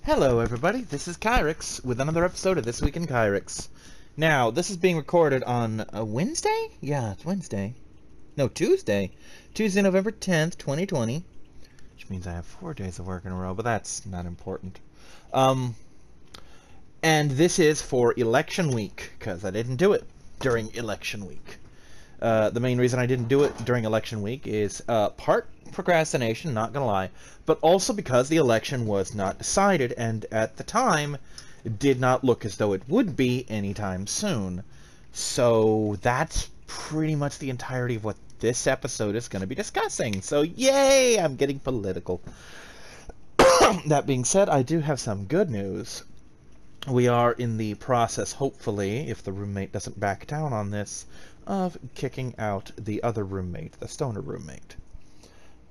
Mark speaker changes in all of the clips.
Speaker 1: Hello everybody, this is Kyrix with another episode of This Week in Kyrix. Now, this is being recorded on a Wednesday? Yeah, it's Wednesday. No, Tuesday. Tuesday, November 10th, 2020. Which means I have 4 days of work in a row, but that's not important. And this is for election week, because I didn't do it during election week. The main reason I didn't do it during election week is part procrastination, not gonna lie, but also because the election was not decided and at the time it did not look as though it would be anytime soon. So that's pretty much the entirety of what this episode is going to be discussing. So yay, I'm getting political. That being said, I do have some good news. We are in the process, hopefully, if the roommate doesn't back down on this, of kicking out the other roommate, the stoner roommate,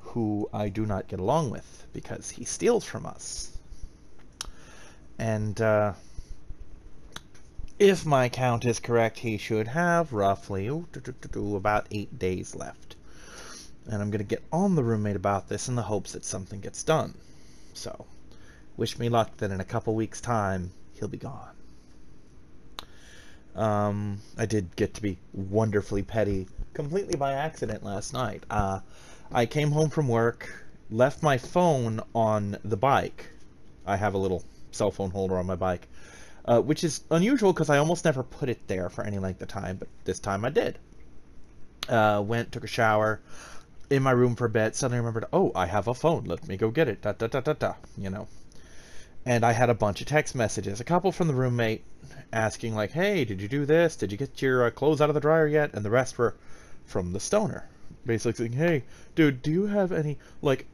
Speaker 1: who I do not get along with because he steals from us. And if my count is correct, he should have roughly about 8 days left. And I'm going to get on the roommate about this in the hopes that something gets done. So, wish me luck that in a couple weeks' time, he'll be gone. I did get to be wonderfully petty completely by accident last night. I came home from work, left my phone on the bike. I have a little cell phone holder on my bike, which is unusual because I almost never put it there for any length of time, but this time I did. Went, took a shower, in my room for a bit, suddenly remembered, oh, I have a phone, let me go get it, you know. And I had a bunch of text messages, a couple from the roommate asking like, hey, did you do this? Did you get your clothes out of the dryer yet? And the rest were from the stoner. Basically saying, hey, dude, do you have any, like,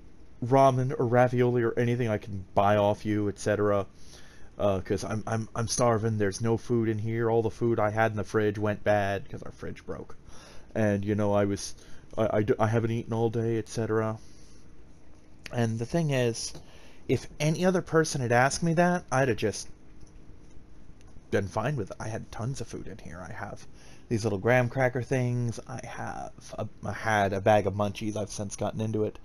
Speaker 1: ramen or ravioli or anything I can buy off you, etc.? Because I'm starving, there's no food in here, all the food I had in the fridge went bad because our fridge broke. And, you know, I haven't eaten all day, etc. And the thing is, if any other person had asked me that, I'd have just been fine with it. I had tons of food in here. I have these little graham cracker things. I had a bag of munchies. I've since gotten into it.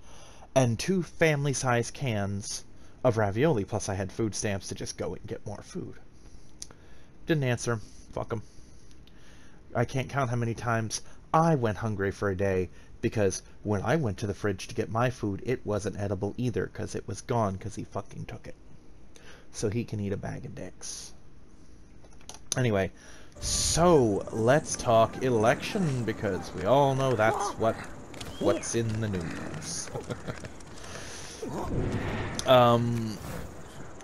Speaker 1: And 2 family-sized cans of ravioli, plus I had food stamps to just go and get more food. Didn't answer. Fuck them. I can't count how many times I went hungry for a day, because when I went to the fridge to get my food, it wasn't edible either, because it was gone because he fucking took it. So he can eat a bag of dicks. Anyway, so let's talk election, because we all know that's what's in the news.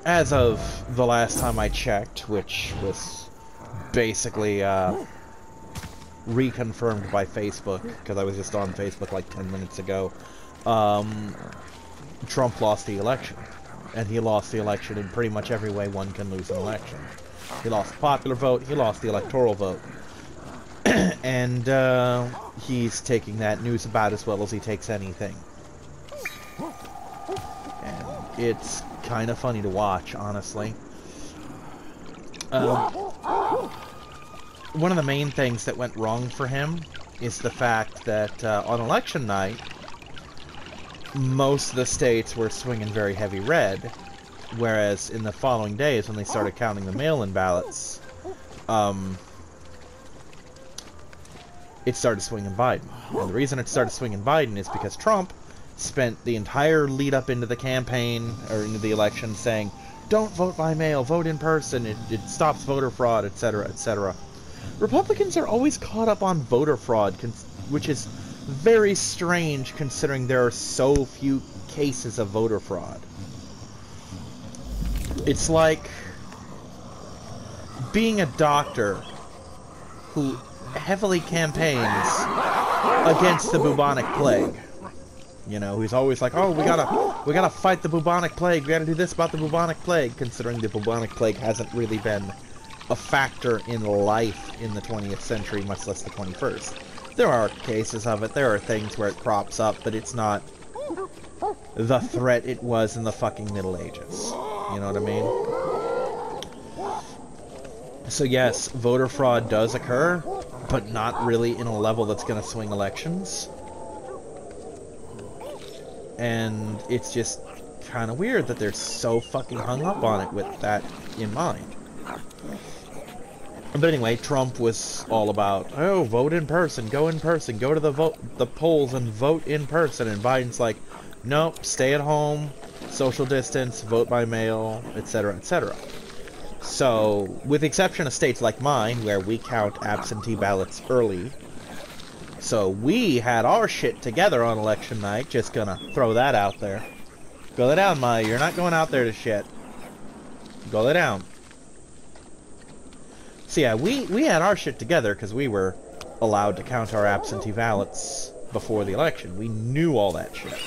Speaker 1: As of the last time I checked, which was basically reconfirmed by Facebook, because I was just on Facebook like 10 minutes ago, Trump lost the election. And he lost the election in pretty much every way one can lose an election. He lost the popular vote, he lost the electoral vote. And he's taking that news about as well as he takes anything. And it's kind of funny to watch, honestly. One of the main things that went wrong for him is the fact that on election night, most of the states were swinging very heavy red, whereas in the following days, when they started counting the mail-in ballots, it started swinging Biden. And the reason it started swinging Biden is because Trump spent the entire lead-up into the campaign, or into the election, saying, don't vote by mail, vote in person, it stops voter fraud, etc., etc. Republicans are always caught up on voter fraud, which is very strange considering there are so few cases of voter fraud. It's like being a doctor who heavily campaigns against the bubonic plague. You know, he's always like, oh, we gotta fight the bubonic plague, we gotta do this about the bubonic plague, considering the bubonic plague hasn't really been a factor in life in the 20th century, much less the 21st. There are cases of it, there are things where it crops up, but it's not the threat it was in the fucking Middle Ages. You know what I mean? So yes, voter fraud does occur, but not really in a level that's gonna swing elections. And it's just kind of weird that they're so fucking hung up on it with that in mind. But anyway, Trump was all about, oh, vote in person, go to the polls and vote in person. And Biden's like, nope, stay at home, social distance, vote by mail, etc., etc. So, with the exception of states like mine, where we count absentee ballots early, so we had our shit together on election night, just gonna throw that out there. Go lay down, Maya, you're not going out there to shit. Go lay down. So yeah, we had our shit together because we were allowed to count our absentee ballots before the election. We knew all that shit.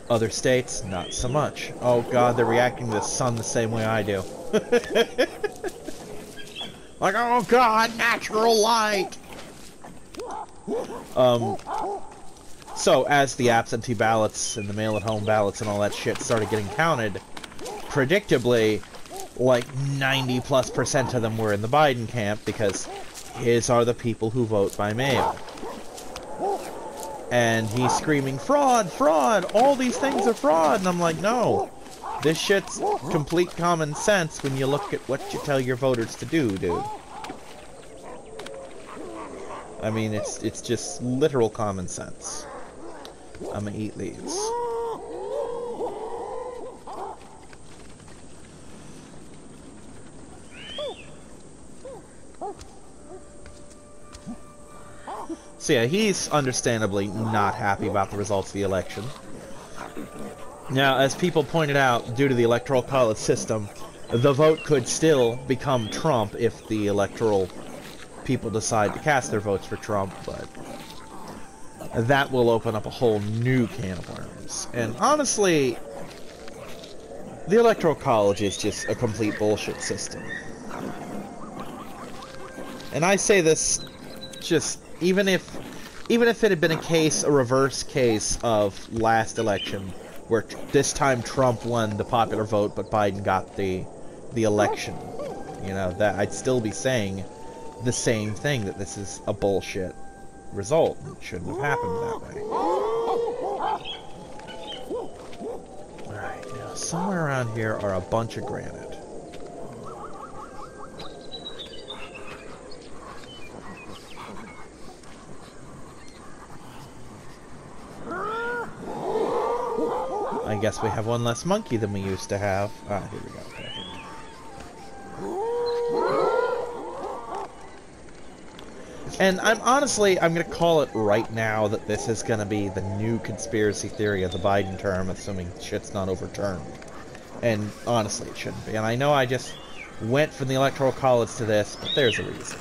Speaker 1: Other states, not so much. Oh god, they're reacting to the sun the same way I do. Like, oh god, natural light! So as the absentee ballots and the mail-at-home ballots and all that shit started getting counted, predictably, like 90+% of them were in the Biden camp, because his are the people who vote by mail. And he's screaming, fraud, fraud, all these things are fraud, and I'm like, no, this shit's complete common sense when you look at what you tell your voters to do, dude. I mean, it's just literal common sense. I'm gonna eat these. So yeah, he's understandably not happy about the results of the election. Now, as people pointed out, due to the Electoral College system, the vote could still become Trump if the electoral people decide to cast their votes for Trump, but that will open up a whole new can of worms. And honestly, the Electoral College is just a complete bullshit system. And I say this just even if it had been a reverse case of last election, where this time Trump won the popular vote but Biden got the election, you know, that I'd still be saying the same thing, that this is a bullshit result. It shouldn't have happened that way. Alright, now somewhere around here are a bunch of granite. I guess we have one less monkey than we used to have. Ah, here we go. Perfect. And I'm gonna call it right now that this is gonna be the new conspiracy theory of the Biden term, assuming shit's not overturned. And honestly, it shouldn't be. And I know I just went from the Electoral College to this, but there's a reason.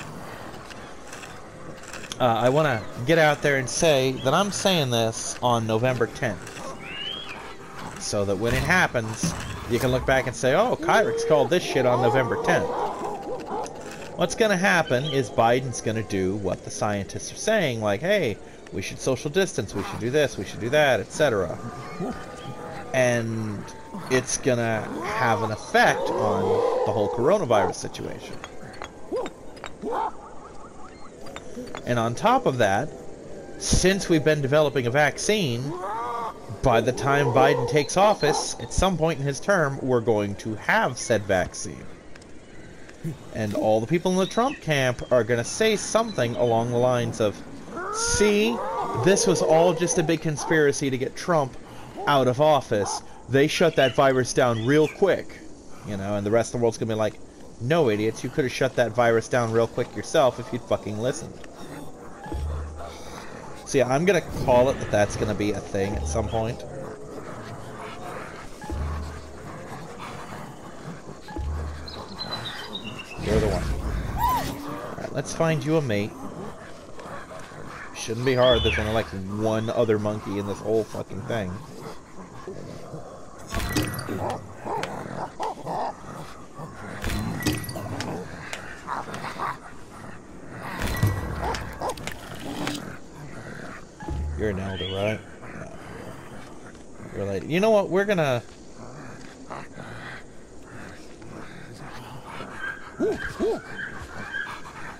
Speaker 1: I want to get out there and say that I'm saying this on November 10th. So that when it happens, you can look back and say, oh, Kyrix called this shit on November 10th. What's going to happen is Biden's going to do what the scientists are saying, like, hey, we should social distance, we should do this, we should do that, etc. And it's going to have an effect on the whole coronavirus situation. And on top of that, since we've been developing a vaccine, by the time Biden takes office, at some point in his term, we're going to have said vaccine. And all the people in the Trump camp are going to say something along the lines of, see, this was all just a big conspiracy to get Trump out of office. They shut that virus down real quick. You know, and the rest of the world's going to be like, no, idiots, you could have shut that virus down real quick yourself if you'd fucking listened. So yeah, I'm gonna call it that that's gonna be a thing at some point. You're the one. Alright, let's find you a mate. Shouldn't be hard, there's only like one other monkey in this whole fucking thing. You're an elder, right? No. You're late. You know what? We're gonna...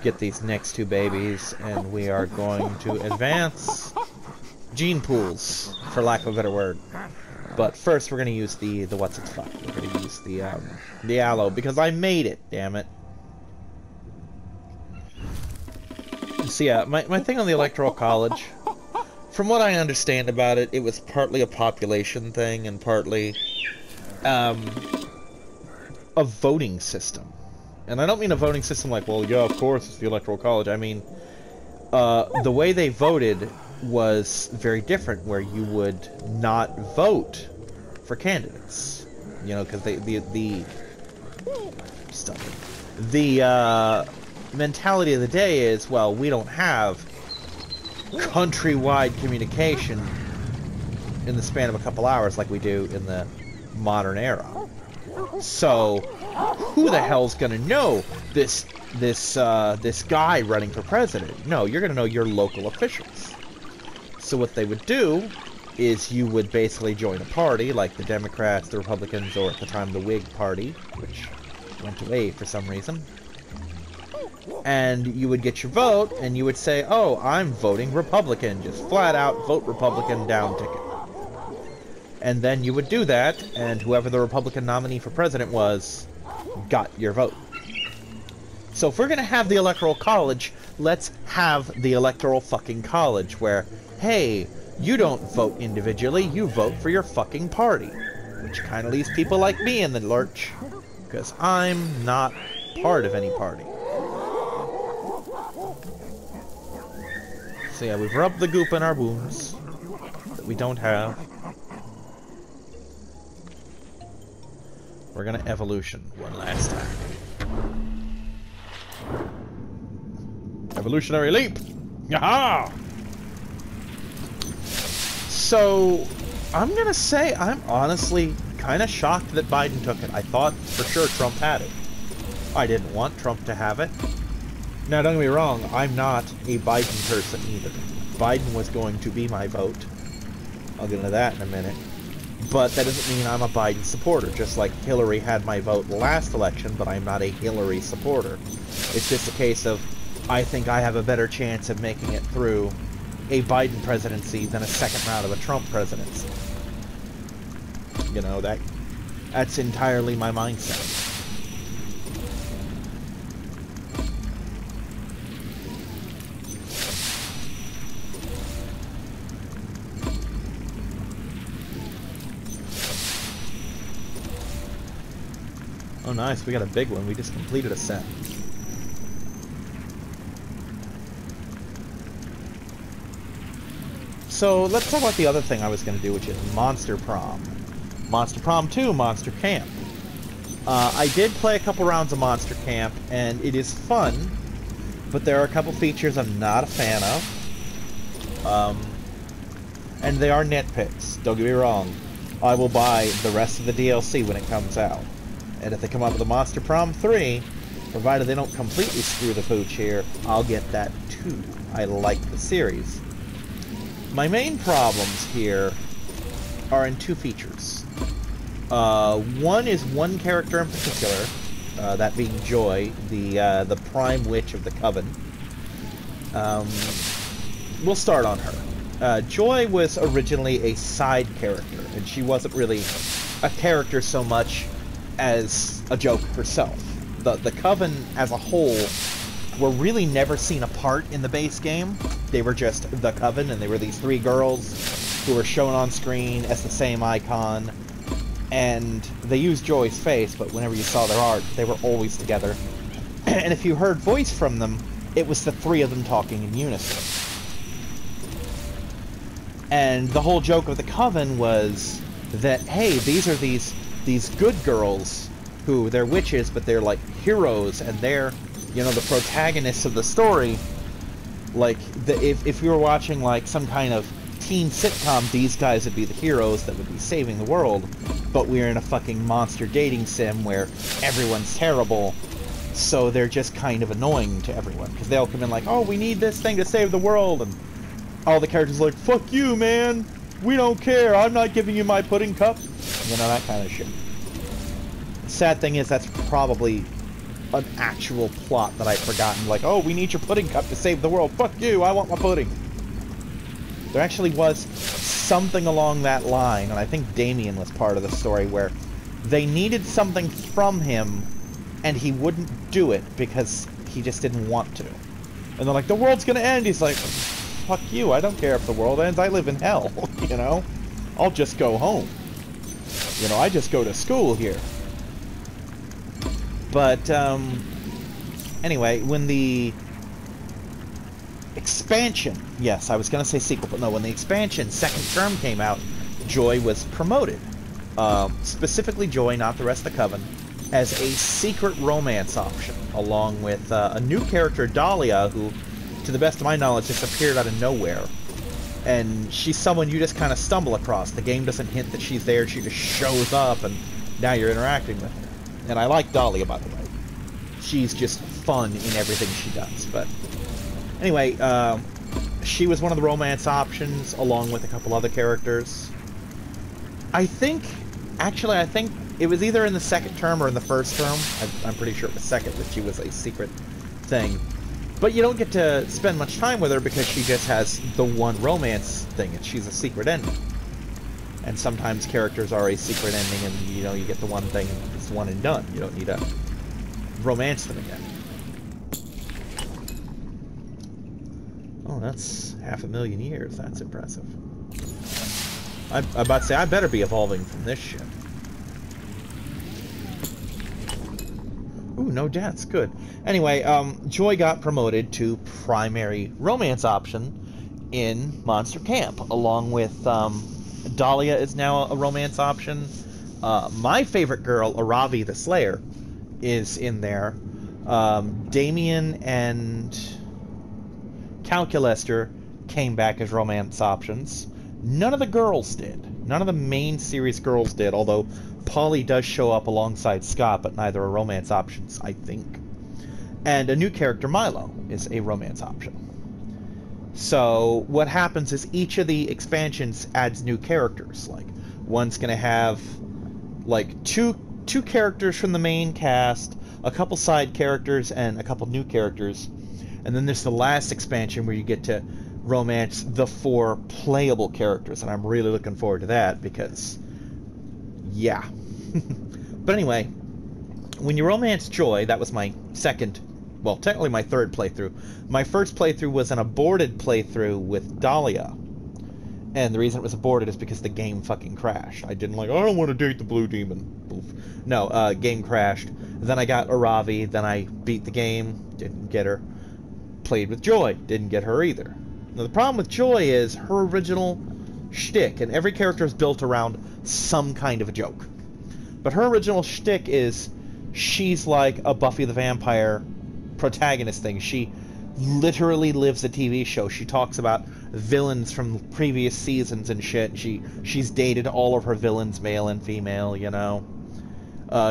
Speaker 1: get these next two babies, and we are going to advance gene pools, for lack of a better word. But first, we're gonna use the what's its fuck. We're gonna use the aloe because I made it. Damn it. So yeah, my thing on the Electoral College, from what I understand about it, it was partly a population thing and partly a voting system. And I don't mean a voting system like, well, yeah, of course, it's the Electoral College. I mean, the way they voted was very different, where you would not vote for candidates. You know, because the mentality of the day is, well, we don't have countrywide communication in the span of a couple hours like we do in the modern era. So, who the hell's gonna know this guy running for president? No, you're gonna know your local officials. So what they would do is you would basically join a party, like the Democrats, the Republicans, or at the time the Whig Party, which went away for some reason. And you would get your vote, and you would say, oh, I'm voting Republican. Just flat out vote Republican, down ticket. And then you would do that, and whoever the Republican nominee for president was, got your vote. So if we're gonna have the Electoral College, let's have the Electoral fucking College, where, hey, you don't vote individually, you vote for your fucking party. Which kind of leaves people like me in the lurch, because I'm not part of any party. So yeah, we've rubbed the goop in our wounds that we don't have. We're gonna evolution one last time. Evolutionary leap! Yaha! So, I'm gonna say I'm honestly kind of shocked that Biden took it. I thought for sure Trump had it. I didn't want Trump to have it. Now, don't get me wrong, I'm not a Biden person either. Biden was going to be my vote. I'll get into that in a minute. But that doesn't mean I'm a Biden supporter, just like Hillary had my vote last election, but I'm not a Hillary supporter. It's just a case of, I think I have a better chance of making it through a Biden presidency than a second round of a Trump presidency. You know, that's entirely my mindset. Oh nice, we got a big one. We just completed a set. So let's talk about the other thing I was going to do, which is Monster Prom. Monster Prom 2, Monster Camp. I did play a couple rounds of Monster Camp, and it is fun, but there are a couple features I'm not a fan of. And they are nitpicks, don't get me wrong. I will buy the rest of the DLC when it comes out. And if they come up with a Monster Prom 3, provided they don't completely screw the pooch here, I'll get that too. I like the series. My main problems here are in two features. One is one character in particular, that being Joy, the prime witch of the Coven. We'll start on her. Joy was originally a side character, and she wasn't really a character so much as a joke herself. The Coven as a whole were really never seen apart in the base game. They were just the Coven, and they were these three girls who were shown on screen as the same icon. And they used Joy's face, but whenever you saw their art, they were always together. And if you heard voice from them, it was the three of them talking in unison. And the whole joke of the Coven was that, hey, these are these good girls who, they're witches, but they're like heroes, and they're, you know, the protagonists of the story. Like, if you were watching like some kind of teen sitcom, these guys would be the heroes that would be saving the world. But we're in a fucking monster dating sim where everyone's terrible, so they're just kind of annoying to everyone, because they'll come in like, oh, we need this thing to save the world, and all the characters are like, fuck you, man, we don't care, I'm not giving you my pudding cup. You know, that kind of shit. The sad thing is, that's probably an actual plot that I've forgotten. Like, oh, we need your pudding cup to save the world. Fuck you, I want my pudding. There actually was something along that line, and I think Damien was part of the story, where they needed something from him, and he wouldn't do it because he just didn't want to. And they're like, the world's gonna end! He's like, fuck you, I don't care if the world ends, I live in hell, you know? I'll just go home. You know, I just go to school here. But, anyway, when the expansion, yes, I was going to say sequel, but no, when the expansion second term came out, Joy was promoted. Specifically Joy, not the rest of the Coven, as a secret romance option, along with a new character, Dahlia, who, to the best of my knowledge, just appeared out of nowhere. And she's someone you just kind of stumble across. The game doesn't hint that she's there, she just shows up, and now you're interacting with her. And I like Dahlia, by the way. She's just fun in everything she does. But anyway, she was one of the romance options, along with a couple other characters. I think it was either in the second term or in the first term. I'm pretty sure it was second that she was a secret thing. But you don't get to spend much time with her because she just has the one romance thing, and she's a secret ending. And sometimes characters are a secret ending, and you know, you get the one thing, it's one and done. You don't need to romance them again. Oh, that's 500,000 years. That's impressive. I'm about to say, I better be evolving from this shit. Ooh, no deaths. Good. Anyway, Joy got promoted to primary romance option in Monster Camp, along with, Dahlia is now a romance option. My favorite girl, Aravi the Slayer, is in there. Damien and Calculester came back as romance options. None of the girls did. None of the main series girls did, although Polly does show up alongside Scott, but neither are romance options, I think. And a new character, Milo, is a romance option. So what happens is each of the expansions adds new characters. Like, one's going to have like two characters from the main cast, a couple side characters, and a couple new characters. And then there's the last expansion where you get to romance the 4 playable characters, and I'm really looking forward to that because, yeah. But anyway, when you romance Joy, that was my second, well, technically my third playthrough. My first playthrough was an aborted playthrough with Dahlia. And the reason it was aborted is because the game fucking crashed. I didn't like, I don't want to date the blue demon. Oof. No, game crashed. Then I got Aravi, then I beat the game, didn't get her. Played with Joy, didn't get her either. Now the problem with Joy is her original shtick, and every character is built around some kind of a joke. But her original shtick is she's like a Buffy the Vampire protagonist thing. She literally lives a TV show. She talks about villains from previous seasons and shit. She's dated all of her villains, male and female, you know.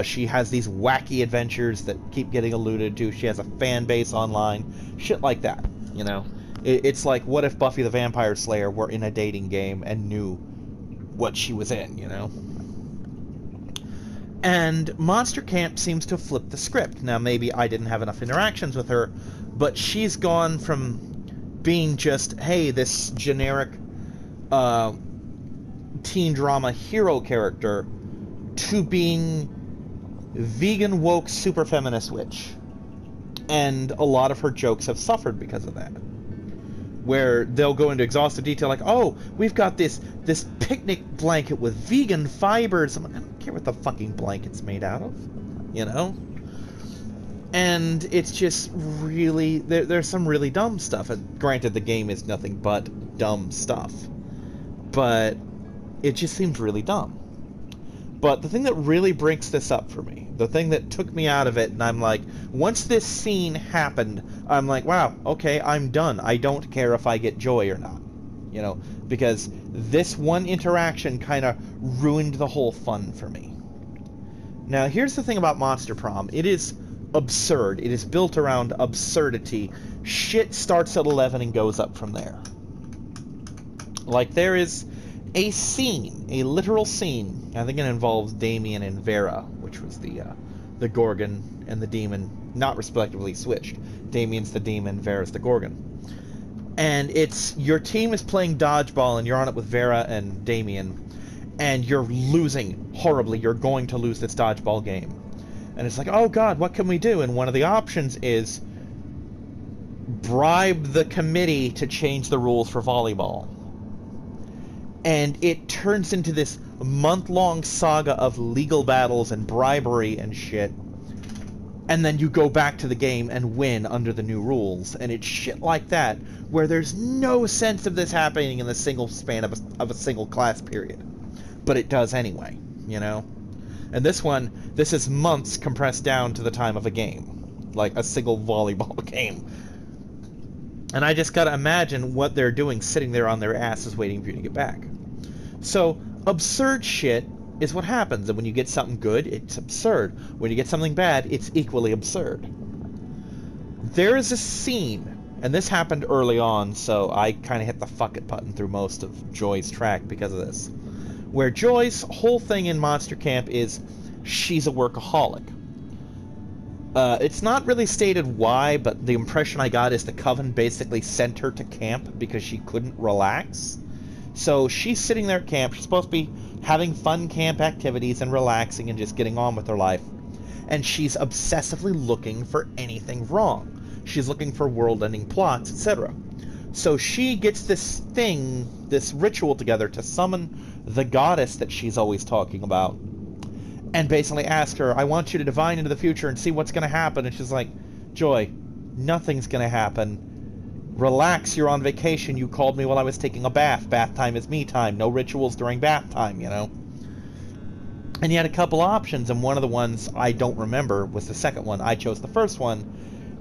Speaker 1: She has these wacky adventures that keep getting alluded to. She has a fan base online. Shit like that, you know. It's like, what if Buffy the Vampire Slayer were in a dating game and knew what she was in, you know? And Monster Camp seems to have flipped the script. Now, maybe I didn't have enough interactions with her, but she's gone from being just, hey, this generic teen drama hero character to being vegan, woke, super feminist witch. And a lot of her jokes have suffered because of that. Where they'll go into exhaustive detail like, oh, we've got this picnic blanket with vegan fibers. I'm like, I don't care what the fucking blanket's made out of, you know? And it's just really, there's some really dumb stuff. And granted, the game is nothing but dumb stuff. But it just seems really dumb. But the thing that really breaks this up for me, the thing that took me out of it, and I'm like, once this scene happened, I'm like, wow, okay, I'm done. I don't care if I get Joy or not. You know, because this one interaction kind of ruined the whole fun for me. Now, here's the thing about Monster Prom. It is absurd. It is built around absurdity. Shit starts at 11 and goes up from there. Like, there is a scene, a literal scene. I think it involves Damien and Vera, which was the Gorgon and the Demon, not respectively switched. Damien's the Demon, Vera's the Gorgon. And it's your team is playing dodgeball, and you're on it with Vera and Damien, and you're losing horribly. You're going to lose this dodgeball game. And it's like, oh god, what can we do? And one of the options is bribe the committee to change the rules for volleyball. And it turns into this month-long saga of legal battles and bribery and shit. And then you go back to the game and win under the new rules. And it's shit like that, where there's no sense of this happening in the single span of a single class period. But it does anyway, you know? And this is months compressed down to the time of a game. Like a single volleyball game. And I just gotta imagine what they're doing sitting there on their asses waiting for you to get back. So, absurd shit is what happens. And when you get something good, it's absurd. When you get something bad, it's equally absurd. There is a scene, and this happened early on, so I kind of hit the fuck it button through most of Joy's track because of this, where Joy's whole thing in Monster Camp is she's a workaholic. It's not really stated why, but the impression I got is the Coven basically sent her to camp because she couldn't relax. So she's sitting there at camp. She's supposed to be having fun camp activities and relaxing and just getting on with her life. And she's obsessively looking for anything wrong. She's looking for world-ending plots, etc. So she gets this thing, this ritual together to summon the goddess that she's always talking about. And basically ask her, I want you to divine into the future and see what's going to happen. And she's like, Joy, nothing's going to happen. Relax, you're on vacation. You called me while I was taking a bath. Bath time is me time. No rituals during bath time, you know? And you had a couple options, and one of the ones I don't remember was the second one. I chose the first one,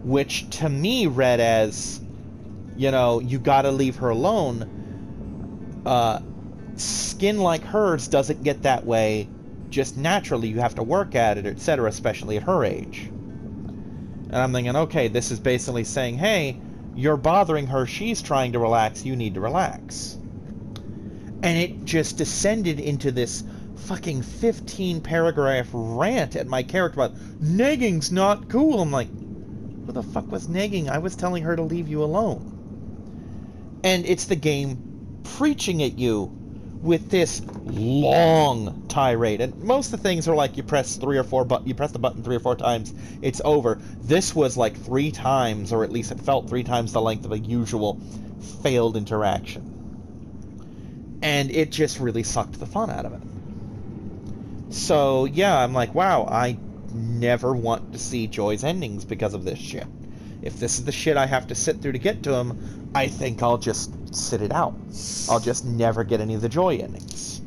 Speaker 1: which to me read as, you know, you gotta leave her alone. Skin like hers doesn't get that way just naturally. You have to work at it, etc., especially at her age. And I'm thinking, okay, this is basically saying, hey, you're bothering her, she's trying to relax, you need to relax. And it just descended into this fucking 15-paragraph rant at my character about, negging's not cool. I'm like, who the fuck was negging? I was telling her to leave you alone. And it's the game preaching at you with this long tirade. And most of the things are like you press the button 3 or 4 times, it's over. This was like 3 times, or at least it felt 3 times the length of a usual failed interaction. And it just really sucked the fun out of it. So yeah, I'm like, wow, I never want to see Joy's endings because of this shit. If this is the shit I have to sit through to get to them, I think I'll just sit it out. I'll just never get any of the Joy endings.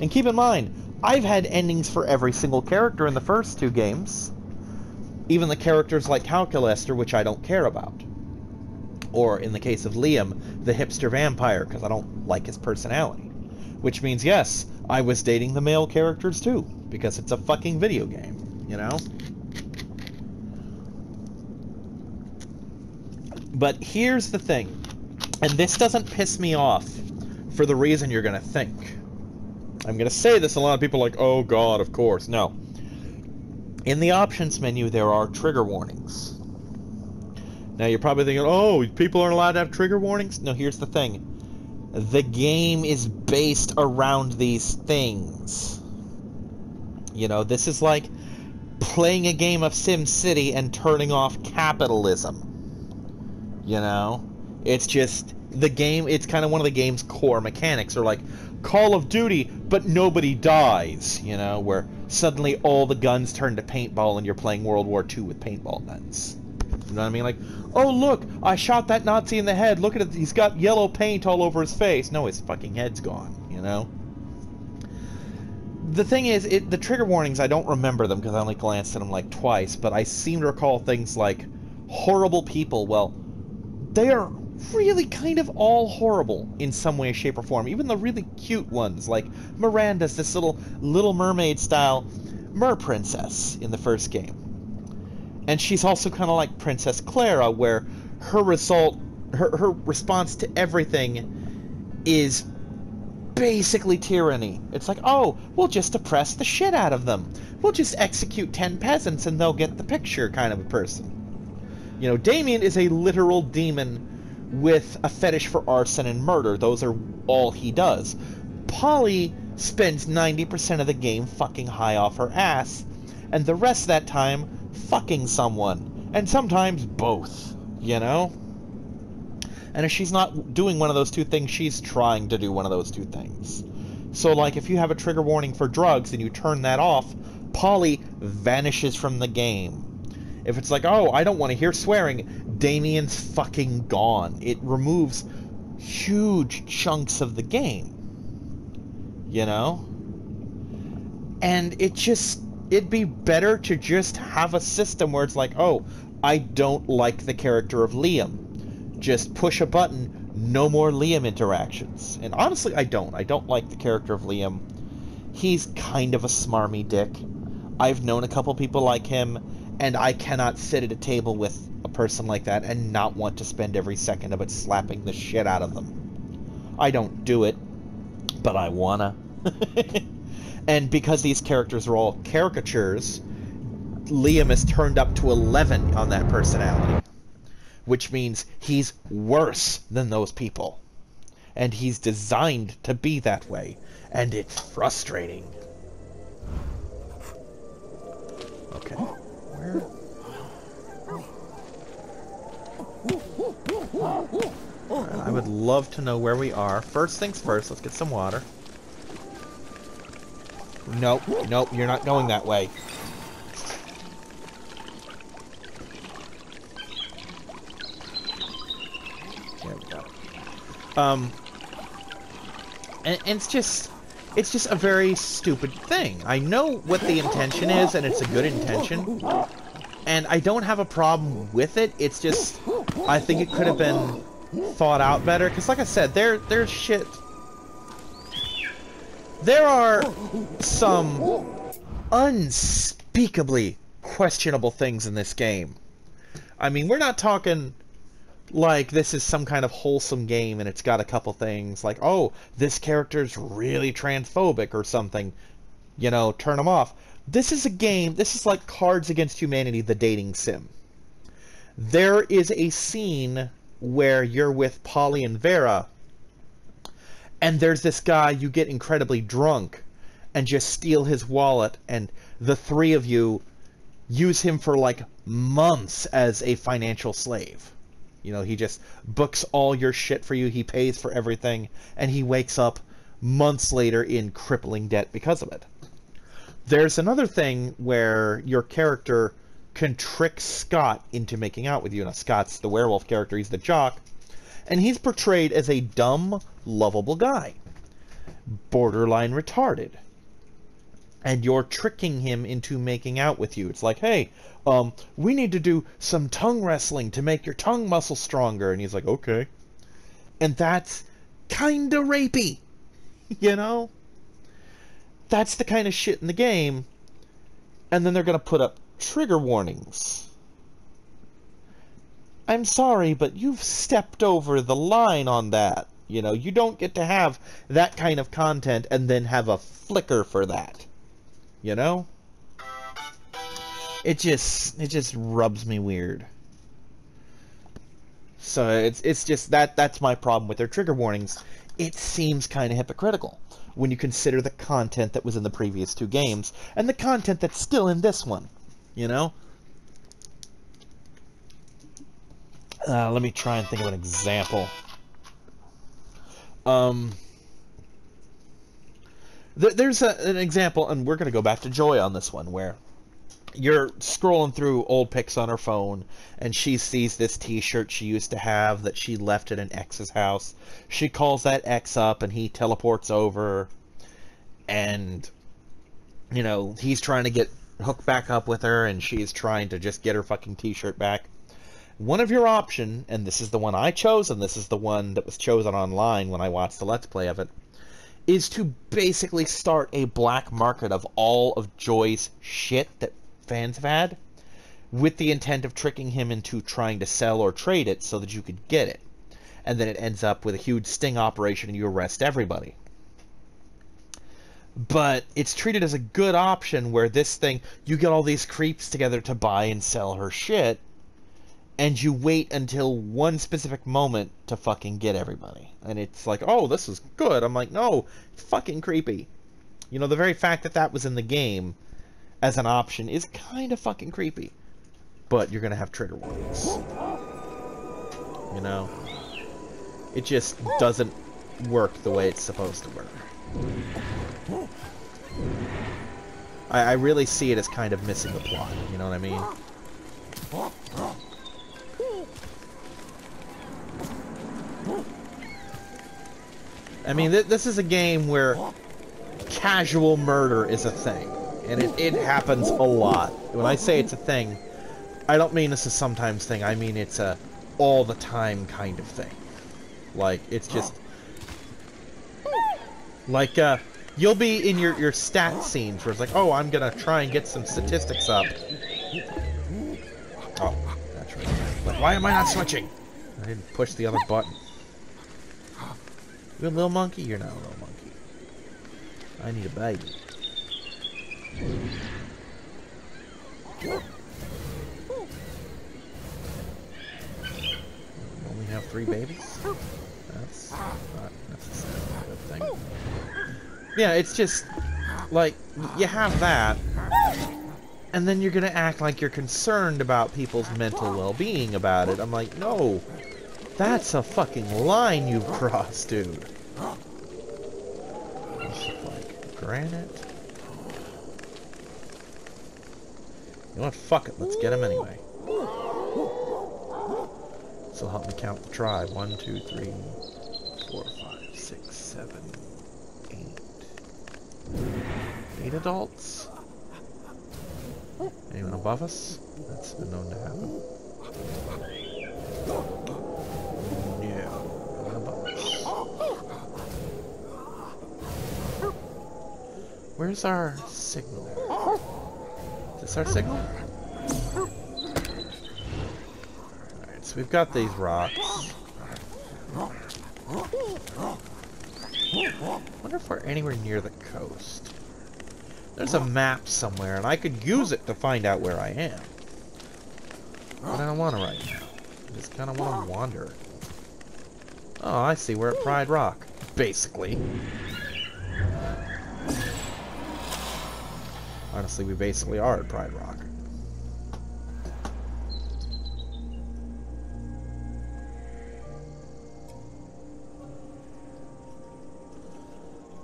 Speaker 1: And keep in mind, I've had endings for every single character in the first 2 games. Even the characters like Calculester, which I don't care about. Or, in the case of Liam, the hipster vampire, because I don't like his personality. Which means, yes, I was dating the male characters too, because it's a fucking video game, you know? But here's the thing, and this doesn't piss me off for the reason you're going to think. I'm going to say this, and a lot of people are like, oh god, of course. No. In the options menu, there are trigger warnings. Now, you're probably thinking, oh, people aren't allowed to have trigger warnings? No, here's the thing. The game is based around these things. You know, this is like playing a game of SimCity and turning off capitalism. You know? It's just, the game, it's kind of one of the game's core mechanics. Or like Call of Duty, but nobody dies. You know, where suddenly all the guns turn to paintball and you're playing World War II with paintball guns. You know what I mean? Like, oh look, I shot that Nazi in the head. Look at it, he's got yellow paint all over his face. No, his fucking head's gone, you know? The thing is, the trigger warnings, I don't remember them because I only glanced at them like twice, but I seem to recall things like horrible people. Well, they are really kind of all horrible in some way, shape, or form. Even the really cute ones, like Miranda's this Little Mermaid style mer princess in the first game. And she's also kind of like Princess Clara, where her response to everything is basically tyranny. It's like, oh, we'll just oppress the shit out of them. We'll just execute 10 peasants and they'll get the picture kind of a person. You know, Damien is a literal demon with a fetish for arson and murder. Those are all he does. Polly spends 90% of the game fucking high off her ass, and the rest of that time fucking someone, and sometimes both, you know? And if she's not doing one of those two things, she's trying to do one of those two things. So, like, if you have a trigger warning for drugs and you turn that off, Polly vanishes from the game. If it's like, oh, I don't want to hear swearing, Damien's fucking gone. It removes huge chunks of the game. You know? And it'd be better to just have a system where it's like, oh, I don't like the character of Liam. Just push a button, no more Liam interactions. And honestly, I don't like the character of Liam. He's kind of a smarmy dick. I've known a couple people like him, and I cannot sit at a table with a person like that and not want to spend every second of it slapping the shit out of them. I don't do it, but I wanna. And because these characters are all caricatures, Liam is turned up to 11 on that personality. Which means he's worse than those people. And he's designed to be that way. And it's frustrating. Okay. Where? Right, I would love to know where we are. First things first, let's get some water. Nope, nope, you're not going that way. There we go. And it's just a very stupid thing. I know what the intention is, and it's a good intention, and I don't have a problem with it. It's just, I think it could have been thought out better, because like I said, there's shit. There are some unspeakably questionable things in this game. I mean, we're not talking like this is some kind of wholesome game and it's got a couple things like, oh, this character's really transphobic or something, you know, turn them off. This is a game, this is like Cards Against Humanity, the dating sim. There is a scene where you're with Polly and Vera, and there's this guy, you get incredibly drunk and just steal his wallet, and the three of you use him for like months as a financial slave. You know, he just books all your shit for you, he pays for everything, and he wakes up months later in crippling debt because of it. There's another thing where your character can trick Scott into making out with you. Now, Scott's the werewolf character, he's the jock, and he's portrayed as a dumb, lovable guy. Borderline retarded. And you're tricking him into making out with you. It's like, hey, we need to do some tongue wrestling to make your tongue muscle stronger. And he's like, okay. And that's kinda rapey, you know? That's the kind of shit in the game. And then they're gonna put up trigger warnings. I'm sorry, but you've stepped over the line on that. You know, you don't get to have that kind of content and then have a flicker for that. You know? It just rubs me weird. So it's just that's my problem with their trigger warnings. It seems kind of hypocritical when you consider the content that was in the previous two games and the content that's still in this one. You know? Let me try and think of an example. There's an example, and we're going to go back to Joy on this one, where you're scrolling through old pics on her phone, and she sees this t-shirt she used to have that she left at an ex's house. She calls that ex up, and he teleports over, and, you know, he's trying to get hooked back up with her, and she's trying to just get her fucking t-shirt back. One of your option, and this is the one I chose, and this is the one that was chosen online when I watched the Let's Play of it, is to basically start a black market of all of Joy's shit that fans have had, with the intent of tricking him into trying to sell or trade it so that you could get it. And then it ends up with a huge sting operation and you arrest everybody. But it's treated as a good option where this thing, you get all these creeps together to buy and sell her shit, and you wait until one specific moment to fucking get everybody. And it's like, oh, this is good. I'm like, no, it's fucking creepy. You know, the very fact that that was in the game as an option is kind of fucking creepy. But you're gonna have trigger warnings. You know? It just doesn't work the way it's supposed to work. I really see it as kind of missing the plot, you know what I mean? I mean, this is a game where casual murder is a thing. And it happens a lot. When I say it's a thing, I don't mean it's a sometimes thing. I mean it's a all the time kind of thing. Like, it's just... Like, you'll be in your stat scenes where it's like, oh, I'm gonna try and get some statistics up. Oh, that's right. Like, why am I not switching? I didn't push the other button. You a little monkey? You're not a little monkey. I need a baby. Only have 3 babies? That's not necessarily a good thing. Yeah, it's just, like, you have that, and then you're gonna act like you're concerned about people's mental well-being about it. I'm like, no, that's a fucking line you've crossed, dude. This is like granite. You know what? Fuck it. Let's get him anyway. This will help me count the tribe. 1, 2, 3, 4, 5, 6, 7, 8. 8 adults? Anyone above us? That's been known to happen. No. No one above us. Where's our signal? Is this our signal? Alright, so we've got these rocks. I wonder if we're anywhere near the coast. There's a map somewhere, and I could use it to find out where I am. But I don't want to right now. I just kind of want to wander. Oh, I see. We're at Pride Rock. Basically. Honestly, we basically are at Pride Rock.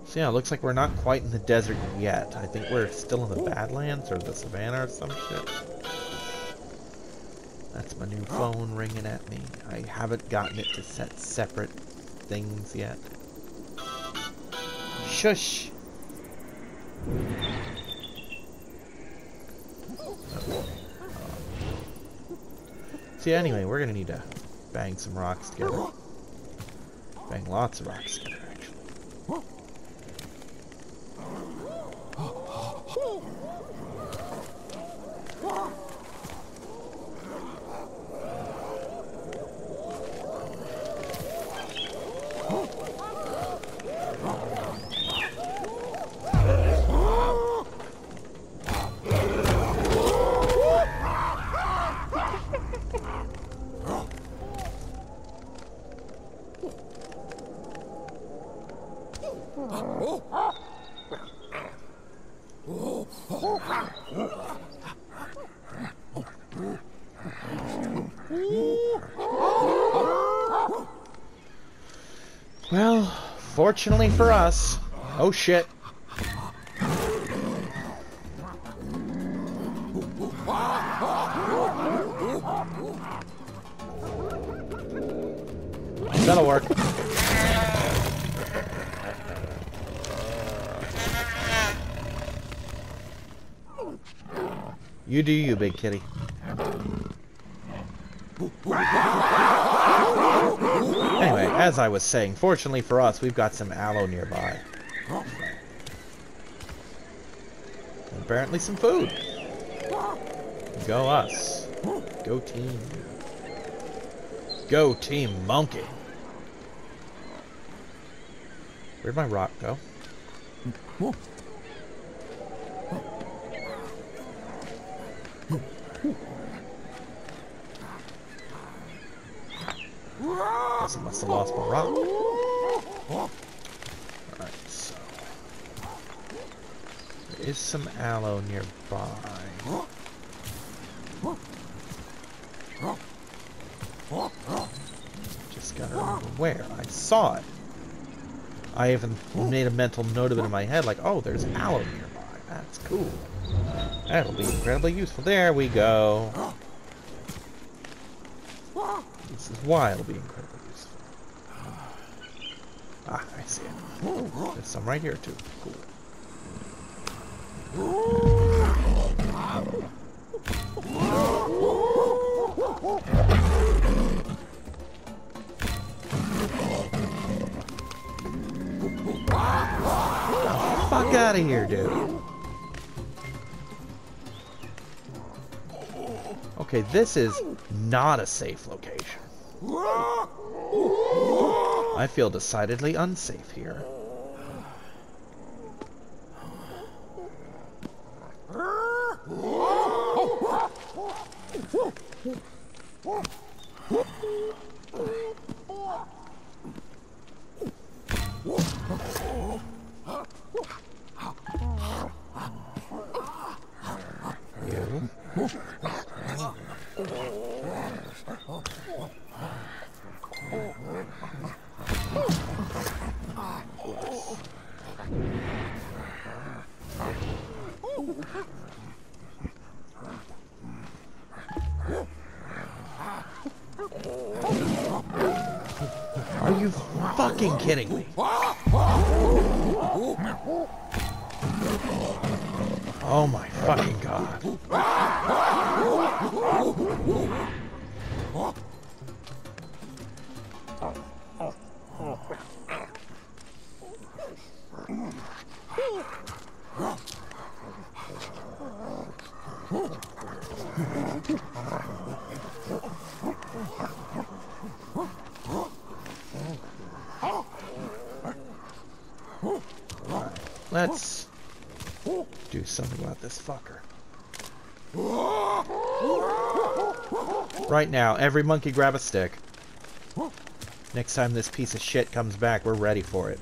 Speaker 1: So yeah, it looks like we're not quite in the desert yet. I think we're still in the Badlands or the Savannah or some shit. That's my new phone ringing at me. I haven't gotten it to set separate things yet. Shush! See, anyway, we're gonna need to bang some rocks together. Bang lots of rocks together, actually. Well, fortunately for us... Oh shit. That'll work. You do you, big kitty. Anyway, as I was saying, fortunately for us, we've got some aloe nearby. And apparently some food. Go us. Go team. Go Team Monkey. Where'd my rock go? must have lost my rock. Alright, so... there is some aloe nearby. Just gotta remember where. I saw it. I even made a mental note of it in my head, like, oh, there's aloe nearby. That's cool. That'll be incredibly useful. There we go. This is why it'll be incredibly useful. Ah, I see it. There's some right here, too. Cool. Fuck out of here, dude. Okay, this is not a safe location. I feel decidedly unsafe here. Are you fucking kidding me? Oh my fucking god. Let's do something about this fucker. Right now, every monkey grab a stick. Next time this piece of shit comes back, we're ready for it.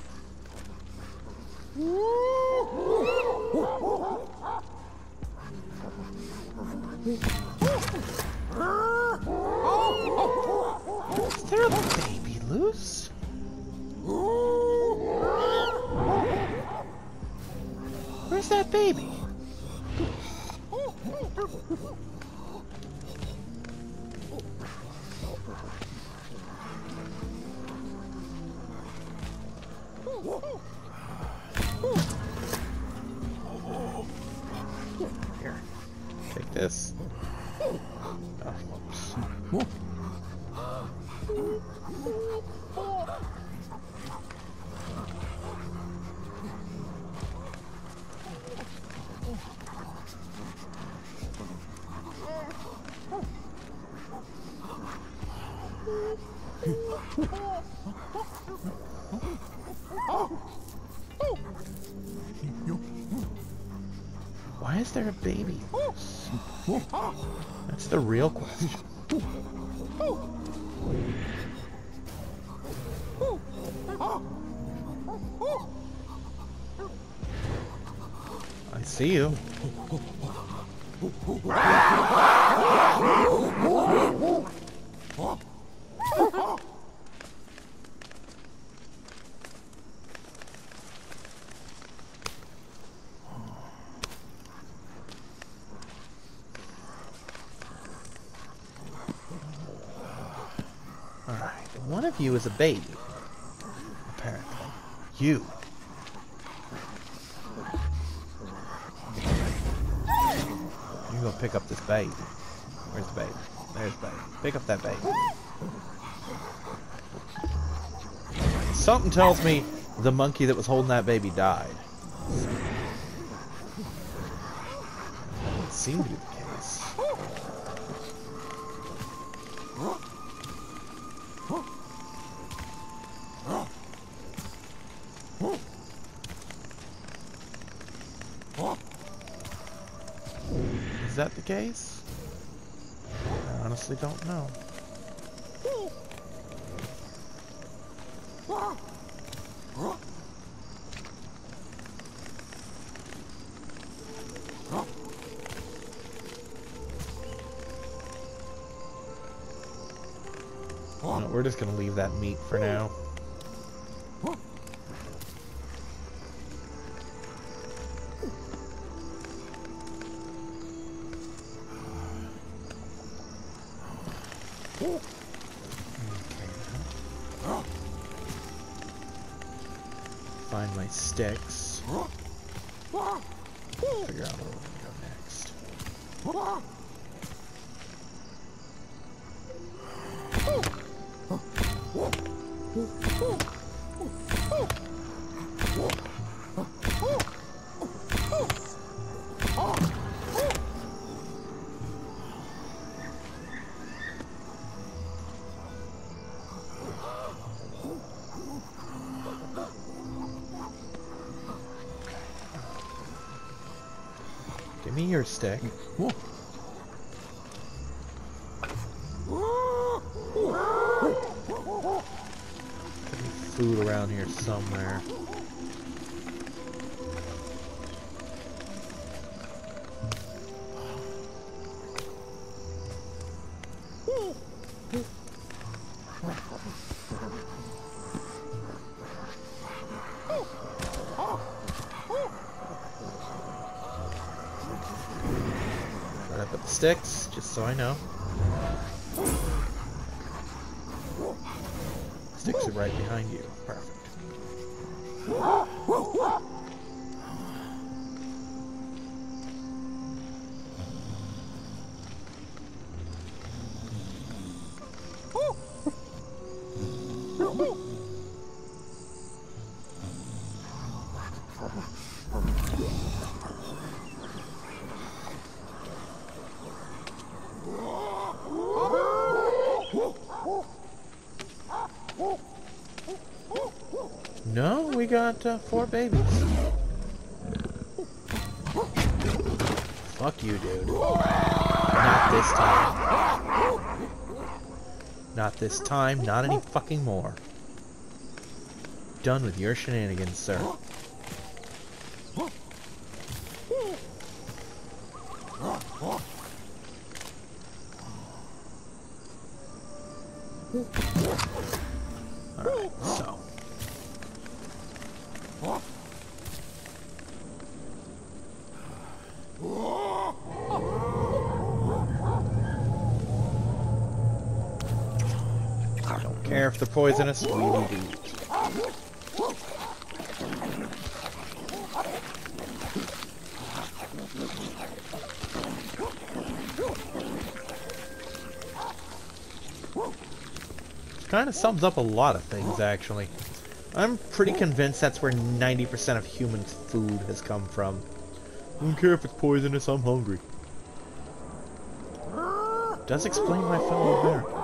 Speaker 1: Is there a baby loose? Where's that baby? Here, take this. Oh, whoops. Why is there a baby? That's the real question. I see you. One of you is a baby, apparently. You. You go pick up this baby. Where's the baby? There's the baby. Pick up that baby. Something tells me the monkey that was holding that baby died. That seemed to be the case. Is that the case? I honestly don't know. No, we're just gonna leave that meat for now. Find my sticks. Figure out where we're gonna go next. Give me your stick. Could be food around here somewhere. Right up at the sticks, just so I know. Sticks are right behind you. Perfect. No, we got 4 babies. Fuck you, dude. Not this time. Not this time, not any fucking more. Done with your shenanigans, sir. Alright, so. I don't care if they're poisonous, we need to eat. Kind of sums up a lot of things, actually. I'm pretty convinced that's where 90% of human food has come from. I don't care if it's poisonous, I'm hungry. Does explain my fellow Americans.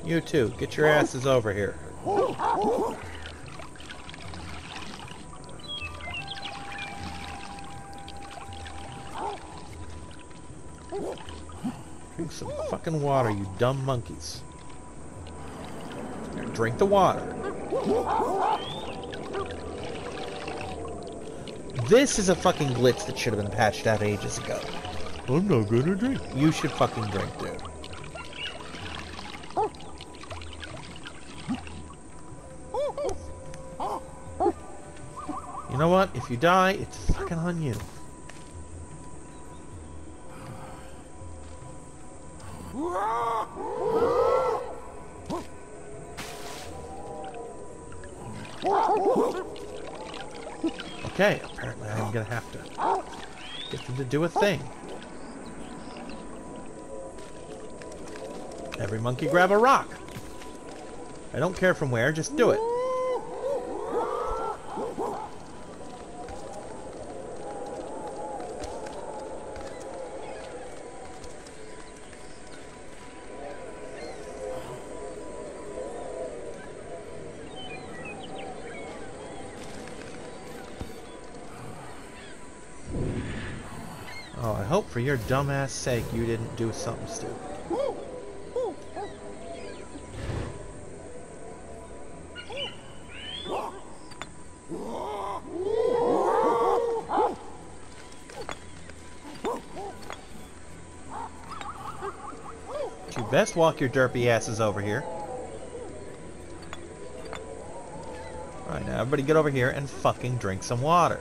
Speaker 1: You two, get your asses over here. Drink some fucking water, you dumb monkeys. Drink the water. This is a fucking glitch that should have been patched out ages ago. I'm not gonna drink. You should fucking drink, dude. You know what? If you die, it's fucking on you. Okay, apparently I'm gonna have to Get them to do a thing. Every monkey grab a rock. I don't care from where, just do it. Oh, I hope for your dumbass sake you didn't do something stupid. You best walk your derpy asses over here. Alright, now everybody get over here and fucking drink some water.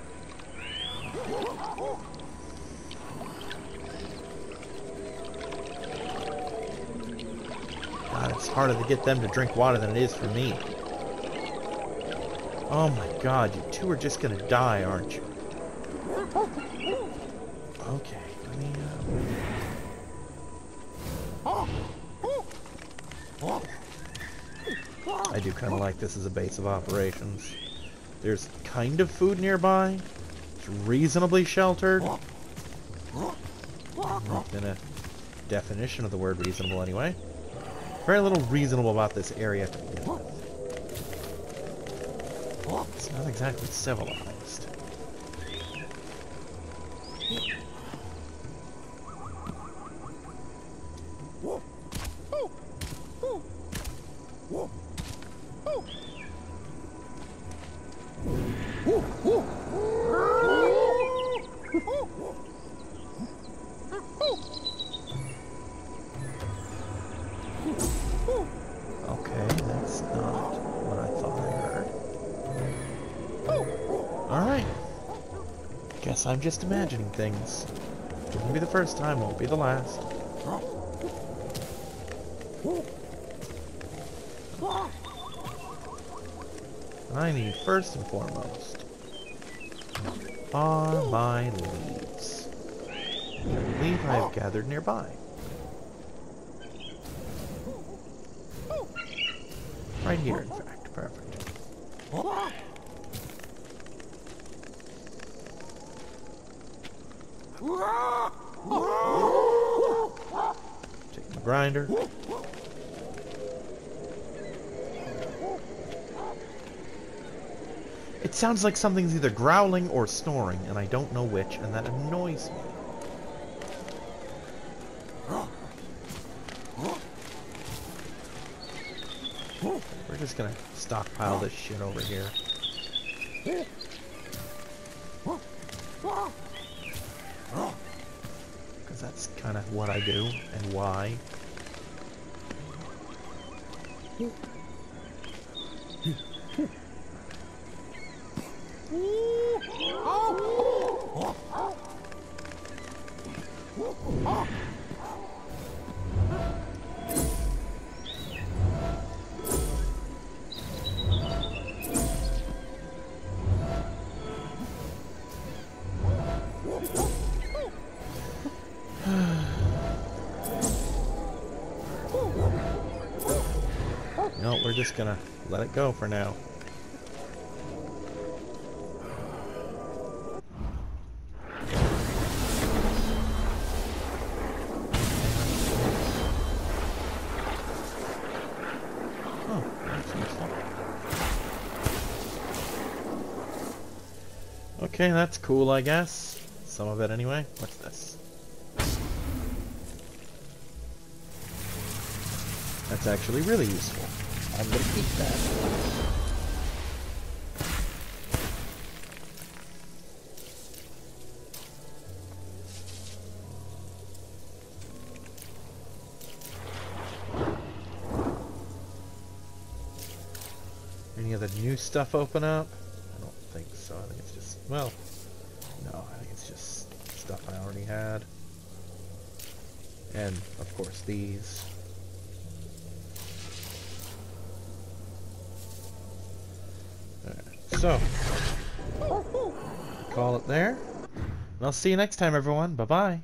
Speaker 1: God, it's harder to get them to drink water than it is for me. Oh my god, you two are just gonna die, aren't you? Okay, let me, I do kind of like this as a base of operations. There's kind of food nearby. It's reasonably sheltered. In a definition of the word reasonable, anyway. Very little reasonable about this area to begin with. It's not exactly civilized. Okay, that's not what I thought I heard. Alright. Guess I'm just imagining things. Won't be the first time, won't be the last. I need, first and foremost, are my leaves. I believe I have gathered nearby. Right here, in fact. Perfect. Take the grinder. It sounds like something's either growling or snoring, and I don't know which, and that annoys me. We're just gonna stockpile this shit over here. Because that's kind of what I do, and why. No, we're just gonna let it go for now. Oh, that's useful. Okay, that's cool, I guess. Some of it anyway. What's this? That's actually really useful. I'm gonna keep that. Any other new stuff open up? I don't think so. I think it's just, well, no, I think it's just stuff I already had. And, of course, these. So, call it there. And I'll see you next time, everyone. Bye-bye.